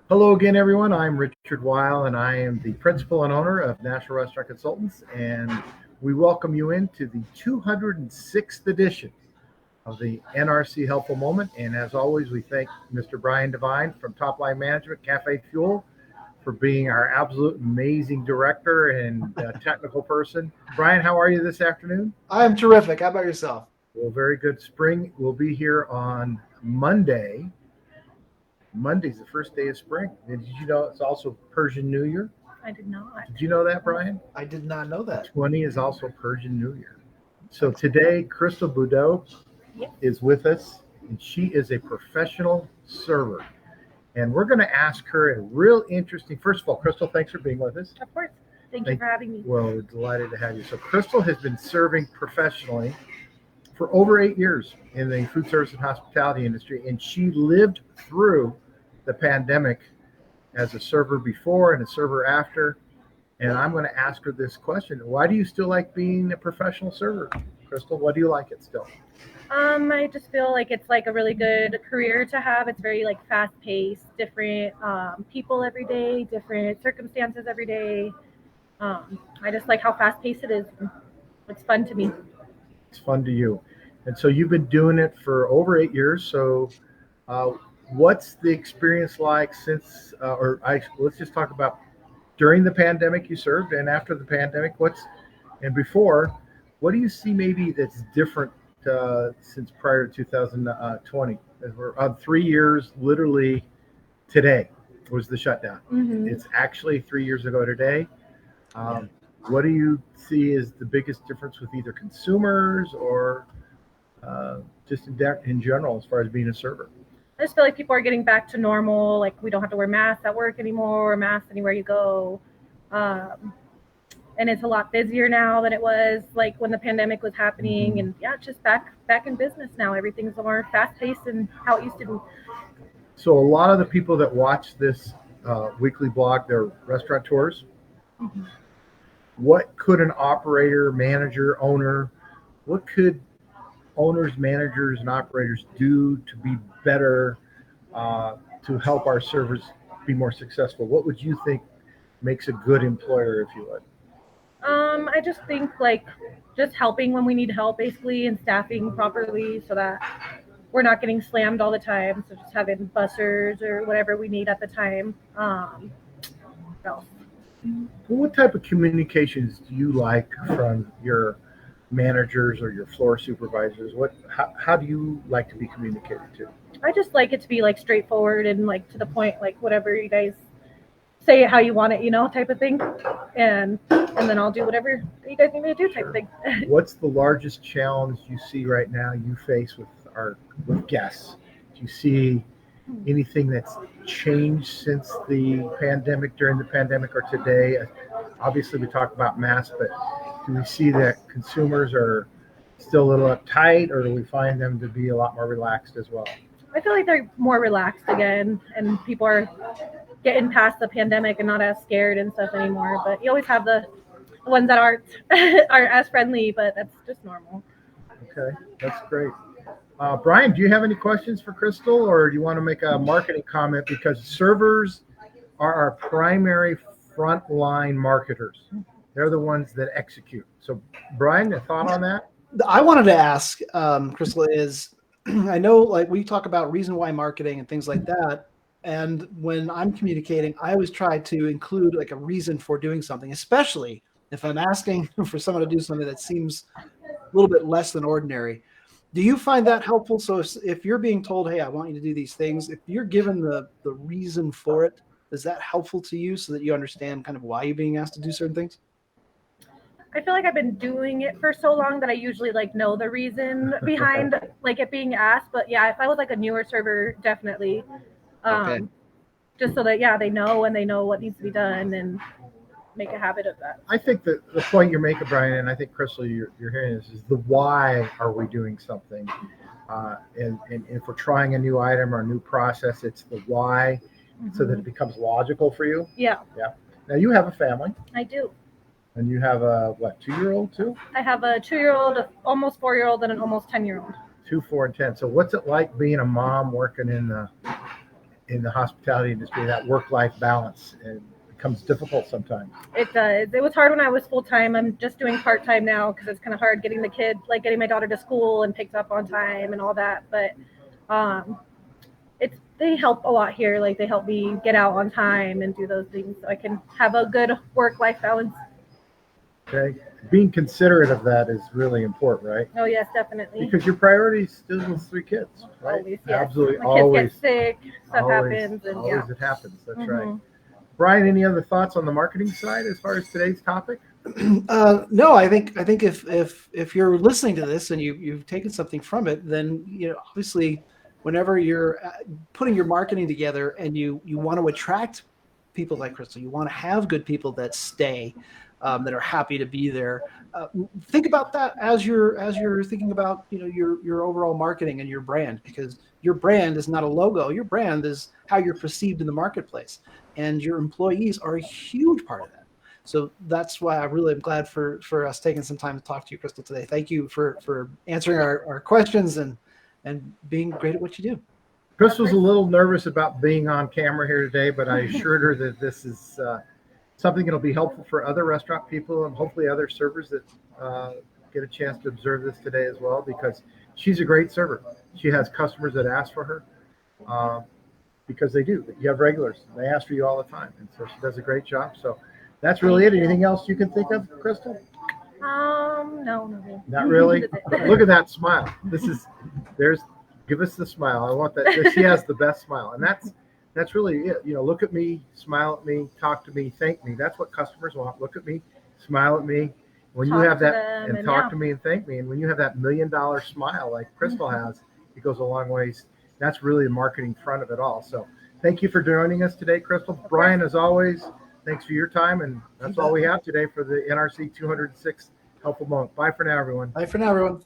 Hello again, everyone. I'm Richard Weil, and I am the principal and owner of National Restaurant Consultants. And we welcome you into the 206th edition of the NRC Helpful Moment. And as always, we thank Mr. Brian Devine from Top Line Management, Cafe Fuel, for being our absolute amazing director and technical person. Brian, how are you this afternoon? I am terrific. How about yourself? Well, very good. Spring will be here on Monday. Monday's the first day of spring. And did you know it's also Persian New Year? I did not. Did you know that, Brian? I did not know The that. 20 is also Persian New Year. So today, Crystal Boudreau is with us, and she is a professional server. And we're going to ask her a real interesting. First of all, Crystal, thanks for being with us. Of course. Thank you for having me. Well, we're delighted to have you. So Crystal has been serving professionally for over 8 years in the food service and hospitality industry, and she lived through the pandemic as a server before and a server after. And I'm going to ask her this question: why do you still like being a professional server, Crystal? Why do you like it still? I just feel like it's like a really good career to have. It's very like fast paced, different people every day, different circumstances every day. I just like how fast paced it is. It's fun to me. It's fun to you. And so you've been doing it for over 8 years. So uh, what's the experience like since, let's just talk about during the pandemic you served and after the pandemic, and before, what do you see maybe that's different since prior to 2020? As we're on 3 years, literally today was the shutdown. It's actually 3 years ago today. Um, what do you see as the biggest difference with either consumers or just in general as far as being a server? I just feel like people are getting back to normal. Like we don't have to wear masks at work anymore, or masks anywhere you go. Um, and it's a lot busier now than it was like when the pandemic was happening. And yeah, it's just back in business now. Everything's more fast paced and how it used to be. So a lot of the people that watch this weekly blog, they're restaurateurs. Mhm. What could an operator, manager, owner, what could owners, managers, and operators do to be better, to help our servers be more successful? What would you think makes a good employer, if you would? I just think like just helping when we need help basically and staffing properly so that we're not getting slammed all the time. So just having bussers or whatever we need at the time. What else? What type of communications do you like from your managers or your floor supervisors? How do you like to be communicated to? I just like it to be like straightforward and like to the point, like whatever you guys say it how you want it, type of thing. And then I'll do whatever you guys need me to do type of thing. What's the largest challenge you see right now you face with guests? Do you see anything that's changed since the pandemic, during the pandemic, or today? Obviously, we talk about masks, but do we see that consumers are still a little uptight, or do we find them to be a lot more relaxed as well? I feel like they're more relaxed again and people are getting past the pandemic and not as scared and stuff anymore. But you always have the ones that aren't aren't as friendly, but that's just normal. Okay, that's great. Brian, do you have any questions for Crystal, or do you want to make a marketing comment? Because servers are our primary frontline marketers. They're the ones that execute. So, Brian, a thought on that? I wanted to ask, Crystal, is I know like we talk about reason why marketing and things like that. And when I'm communicating, I always try to include like a reason for doing something, especially if I'm asking for someone to do something that seems a little bit less than ordinary. Do you find that helpful? So if you're being told, hey, I want you to do these things, if you're given the reason for it, is that helpful to you so that you understand kind of why you're being asked to do certain things? I feel like I've been doing it for so long that I usually like know the reason behind like it being asked. But yeah, if I was like a newer server, definitely. Okay. Just so that they know and they know what needs to be done and make a habit of that. I think that the point you're making, Brian, and I think Crystal, you're hearing this, is the why are we doing something? And if we're trying a new item or a new process, it's the why, so that it becomes logical for you. Yeah, Yeah. Now you have a family, I do. and you have a what, 2-year-old too? I have a 2-year-old, a almost 4-year-old, and an almost 10-year-old. 2, 4, and 10. So what's it like being a mom working in the hospitality industry, that work-life balance, and it becomes difficult sometimes. It does. It was hard when I was full time. I'm just doing part time now because it's kind of hard getting the kid, like getting my daughter to school and picked up on time and all that. But they help a lot here. Like they help me get out on time and do those things so I can have a good work-life balance. Okay, being considerate of that is really important, right? Oh yes, definitely. Because your priority is still those 3 kids, right? Always, yes. Absolutely, My always. kids get sick, stuff always, happens, and always yeah. it happens. That's Mhm. right. Brian, any other thoughts on the marketing side as far as today's topic? No, I think if you're listening to this and you've taken something from it, then obviously whenever you're putting your marketing together and you want to attract people like Crystal, you want to have good people that stay, that are happy to be there. Think about that as you're thinking about your overall marketing and your brand, because your brand is not a logo. Your brand is how you're perceived in the marketplace, and your employees are a huge part of that. So that's why I really am glad for us taking some time to talk to you, Crystal, today. Thank you for answering our questions and being great at what you do. Crystal's a little nervous about being on camera here today, but I assured her that this is something that'll be helpful for other restaurant people and hopefully other servers that get a chance to observe this today as well, because she's a great server. She has customers that ask for her because they do. You have regulars. They ask for you all the time. And so she does a great job. So that's really it. Anything else you can think of, Crystal? No. Not really. Look at that smile. Give us the smile. I want that. She has the best smile, and that's really it. Look at me, smile at me, talk to me, thank me. That's what customers want. Look at me, smile at me. When you have that, and talk to me and thank me, and when you have that $1 million smile like Crystal has, it goes a long ways. That's really the marketing front of it all. So thank you for joining us today, Crystal. Brian, as always, thanks for your time, and that's all we have today for the NRC 206 Helpful Moment. Bye for now, everyone. Bye for now, everyone.